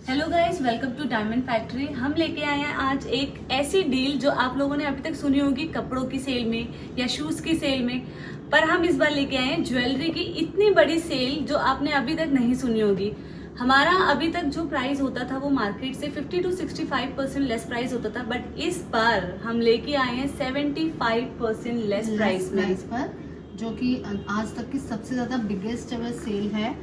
Hello guys, welcome to diamond factory. हम लेके आए हैं आज एक ऐसी डील जो आप लोगों ने अभी तक सुनी होगी कपड़ों की सेल में या शूज की सेल में, पर हम इस बार लेके आए हैं ज्वेलरी की इतनी बड़ी सेल जो आपने अभी तक नहीं सुनी होगी। हमारा अभी तक जो प्राइस होता था वो मार्केट से 50 to 65% लेस प्राइस होता था, बट इस बार हम लेके आए हैं 75% लेस प्राइस पर, जो कि आज तक की सबसे ज़्यादा बिगेस्ट एवर सेल है।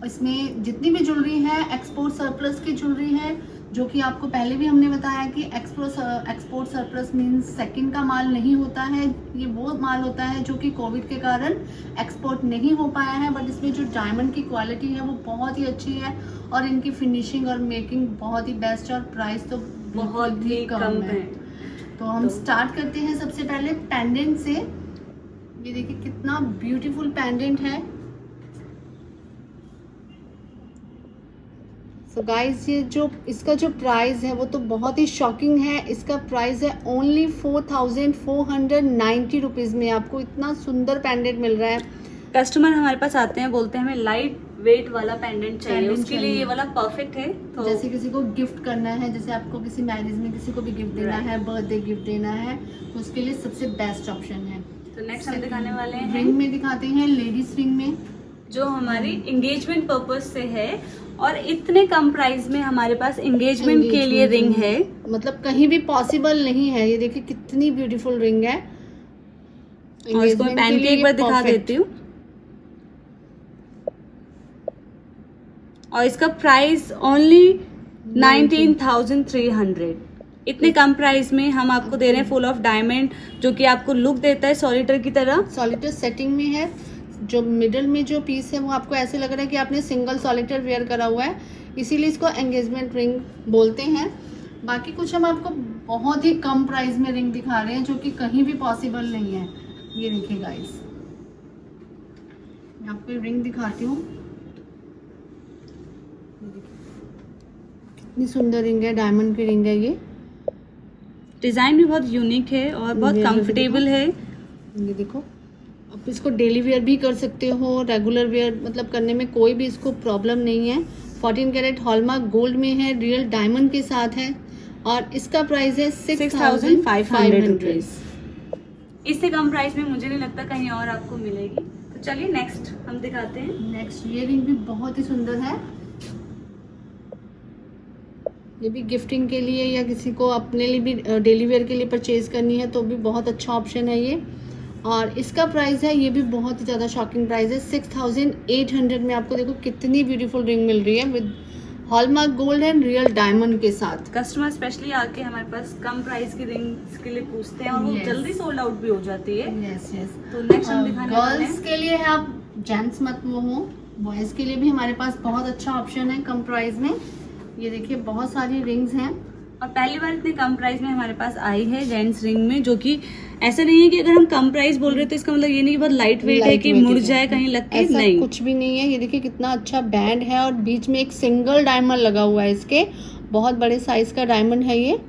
इसमें जितनी भी ज्वेलरी है एक्सपोर्ट सरप्लस की ज्वेलरी है, जो कि आपको पहले भी हमने बताया कि एक्सपोर्ट सरप्लस मीन्स सेकंड का माल नहीं होता है। ये वो माल होता है जो कि कोविड के कारण एक्सपोर्ट नहीं हो पाया है, बट इसमें जो डायमंड की क्वालिटी है वो बहुत ही अच्छी है और इनकी फिनिशिंग और मेकिंग बहुत ही बेस्ट है और प्राइस तो बहुत ही कम है। तो हम स्टार्ट करते हैं सबसे पहले पेंडेंट से। ये देखिए कितना ब्यूटीफुल पेंडेंट है। सो गाइस, ये जो इसका जो प्राइस है वो तो बहुत ही शॉकिंग है। इसका प्राइस है ओनली 4490 रुपीज़ में आपको इतना सुंदर पेंडेंट मिल रहा है। कस्टमर हमारे पास आते हैं, बोलते हैं हमें लाइट वेट वाला पेंडेंट चाहिए, उसके लिए ये वाला परफेक्ट है। तो जैसे किसी को गिफ्ट करना है, जैसे आपको किसी मैरिज में किसी को भी गिफ्ट देना है, बर्थडे गिफ्ट देना है, तो उसके लिए सबसे बेस्ट ऑप्शन है। तो नेक्स्ट हम दिखाने वाले हैं रिंग में दिखाते हैं, लेडीज रिंग में, जो हमारी एंगेजमेंट पर्पस से है और इतने कम प्राइस में हमारे पास एंगेजमेंट के लिए रिंग है, मतलब कहीं भी पॉसिबल नहीं है। ये देखिए कितनी ब्यूटीफुल रिंग है। और इसको मैं पहन के एक बार दिखा देती हूँ। और इसका प्राइस ओनली 19,300। इतने कम प्राइस में हम आपको दे रहे हैं फुल ऑफ डायमंड, जो कि आपको लुक देता है सॉलिटर की तरह। सॉलिटर सेटिंग में है। जो मिडल में जो पीस है वो आपको ऐसे लग रहा है कि आपने सिंगल सॉलिटर वेयर करा हुआ है, इसीलिए इसको एंगेजमेंट रिंग बोलते हैं। बाकी कुछ हम आपको बहुत ही कम प्राइस में रिंग दिखा रहे हैं जो कि कहीं भी पॉसिबल नहीं है। ये देखिए गाइस, मैं आपको रिंग दिखाती हूँ। कितनी सुंदर रिंग है, डायमंड की रिंग है। ये डिजाइन भी बहुत यूनिक है और बहुत कंफर्टेबल है। ये देखो, आप इसको डेली वेयर भी कर सकते हो, रेगुलर वेयर मतलब करने में कोई भी इसको प्रॉब्लम नहीं है। 14 कैरेट हॉलमार्क गोल्ड में है, रियल डायमंड के साथ है और इसका प्राइस है 6,500 रुपीज। इससे कम प्राइस में मुझे नहीं लगता कहीं और आपको मिलेगी। तो चलिए नेक्स्ट हम दिखाते हैं। नेक्स्ट ये रिंग भी बहुत ही सुंदर है। ये भी गिफ्टिंग के लिए या किसी को अपने लिए भी डेली वेयर के लिए परचेज करनी है तो भी बहुत अच्छा ऑप्शन है ये। और इसका प्राइस है, ये भी बहुत ही ज़्यादा शॉकिंग प्राइस है, 6,800 में आपको देखो कितनी ब्यूटीफुल रिंग मिल रही है with hallmark gold and real diamond के साथ। कस्टमर स्पेशली आके हमारे पास कम प्राइस की रिंग्स के लिए पूछते हैं और वो जल्दी सोल्ड आउट भी हो जाती है। Yes yes. तो नेक्स्ट हम दिखाने वाले हैं। गर्ल्स के लिए है, आप जेंट्स मत वो हो, बॉयज़ के लिए भी हमारे पास बहुत अच्छा ऑप्शन है कम प्राइस में। ये देखिए बहुत सारी रिंग्स हैं और पहली बार इतने कम प्राइस में हमारे पास आई है जेंट्स रिंग में, जो कि ऐसा नहीं है कि अगर हम कम प्राइस बोल रहे हैं तो इसका मतलब ये नहीं कि बहुत लाइट वेट है कि मुड़ जाए कहीं लग के, नहीं, कुछ भी नहीं है। ये देखिए कितना अच्छा बैंड है और बीच में एक सिंगल डायमंड लगा हुआ है। इसके बहुत बड़े साइज का डायमंड है ये।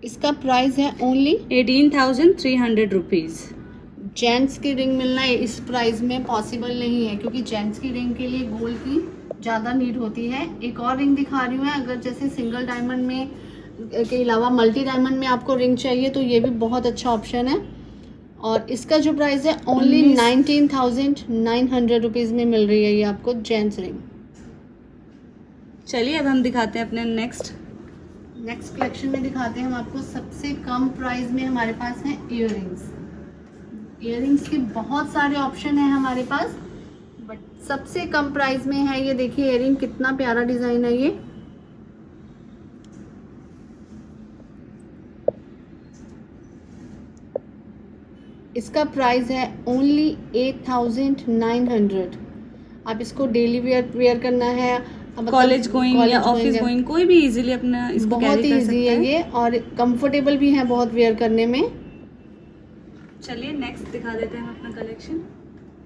इसका प्राइस है ओनली 18,300 रुपीज। जेंट्स की रिंग मिलना इस प्राइस में पॉसिबल नहीं है, क्योंकि जेंट्स की रिंग के लिए गोल्ड की ज़्यादा नीड होती है। एक और रिंग दिखा रही हूँ मैं, अगर जैसे सिंगल डायमंड में के अलावा मल्टी डायमंड में आपको रिंग चाहिए तो ये भी बहुत अच्छा ऑप्शन है। और इसका जो प्राइस है ओनली 19,900 रुपीज़ में मिल रही है ये आपको जेंट्स रिंग। चलिए अब हम दिखाते हैं अपने नेक्स्ट कलेक्शन में दिखाते हैं हम आपको। सबसे कम प्राइस में हमारे पास है इयररिंग्स के बहुत सारे ऑप्शन है हमारे पास, बट सबसे कम प्राइस में है ये देखिए इयररिंग, कितना प्यारा डिजाइन है ये। इसका प्राइस है ओनली 8,900। आप इसको डेली वेयर करना है, कॉलेज गोइंग या ऑफिस गोइंग, कोई भी इजीली अपना इसको बहुत इजी है ये और कंफर्टेबल भी है बहुत वेयर करने में। चलिए नेक्स्ट दिखा देते हैं हम अपना कलेक्शन।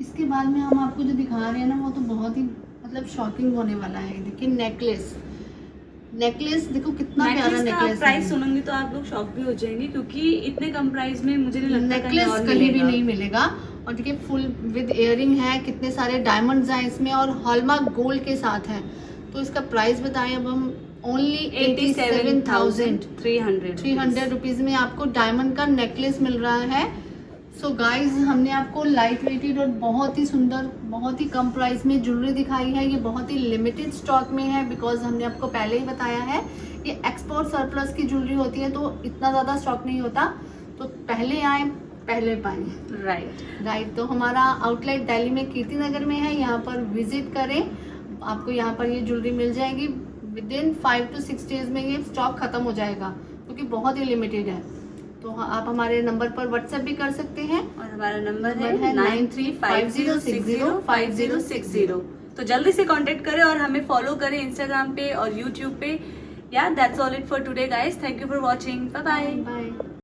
इसके बाद में हम आपको जो दिखा रहे हैं ना वो तो बहुत ही मतलब शॉकिंग होने वाला है। देखिए नेकलेस देखो कितना प्यारा नेकलेस। प्राइस सुनूंगी तो आप लोग शॉक भी हो जाएंगे, क्योंकि इतने कम प्राइस में मुझे नहीं लगता नेकलेस कहीं भी नहीं मिलेगा। और देखिए फुल विद इयररिंग है, कितने सारे डायमंड्स हैं इसमें और हॉलमार्क गोल्ड के साथ है। तो इसका प्राइस बताएं अब हम ओनली 87,300 रुपीज में आपको डायमंड का नेकलेस मिल रहा है। सो गाइज हमने आपको लाइट वेटेड और बहुत ही सुंदर, बहुत ही कम प्राइस में ज्वेलरी दिखाई है। ये बहुत ही लिमिटेड स्टॉक में है, बिकॉज हमने आपको पहले ही बताया है ये एक्सपोर्ट सरप्लस की ज्वेलरी होती है, तो इतना ज़्यादा स्टॉक नहीं होता। तो पहले आए पहले पाएं। राइट। तो हमारा आउटलेट दिल्ली में कीर्ति नगर में है, यहाँ पर विजिट करें, आपको यहाँ पर ये ज्वेलरी मिल जाएगी। विदिन 5 to 6 डेज में ये स्टॉक खत्म हो जाएगा, क्योंकि बहुत ही लिमिटेड है। तो आप हमारे नंबर पर व्हाट्सएप भी कर सकते हैं, और हमारा नंबर है 9350605060। तो जल्दी से कांटेक्ट करें और हमें फॉलो करें इंस्टाग्राम पे और यूट्यूब पे। Yeah that's all it for today guys, thank you for watching, bye bye. Bye.